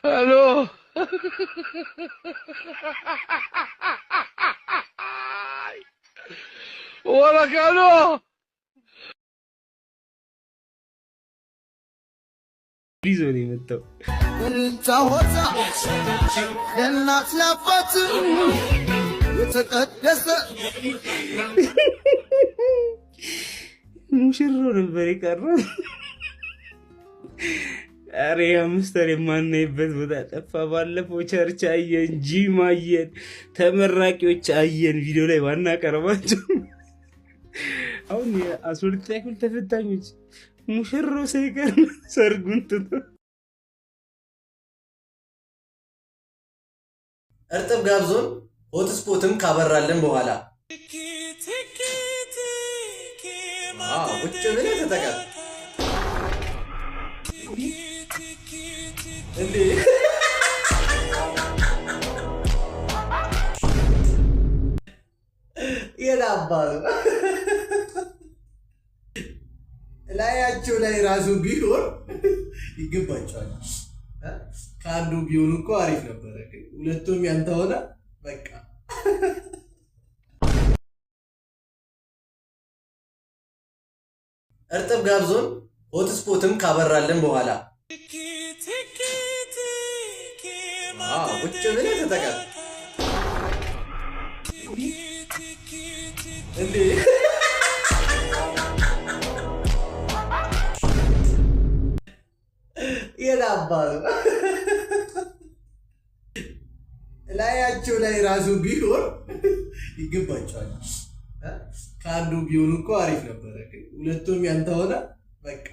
الو ولك الو ريزوني متو انت وزع للناس لفت يتقدس ሙሽራው ነበር የቀረው። ኧረ አምስተር የማናይበት ቦታ ጠፋ። ባለፈው ቸርች አየን፣ ጂም አየን፣ ተመራቂዎች አየን። ቪዲዮ ላይ ባናቀርባቸው አሁን የ12ኛ ክፍል ተፈታኞች ሙሽራው ሳይቀር ሰርጉን ትቶ እርጥብ ጋብዞን ሆትስፖትም ካበራልን በኋላ ውጭ ብለህ ተጠቀም እንዴ! የዳባሉ ላያቸው ላይ ራሱ ቢሆን ይገባቸዋል። ከአንዱ ቢሆን እኮ አሪፍ ነበረ። ሁለቱም ያንተ ሆነ በቃ። እርጥብ ጋብዞን ሆትስፖትም ካበራልን በኋላ ውጭ ብለህ ተጠቀም እንዴ! የዳባሉ ላያቸው ላይ ራሱ ቢሆን ይገባቸዋል። ከአንዱ ቢሆን እኮ አሪፍ ነበረ። ሁለቱም ያንተ ሆነ በቃ።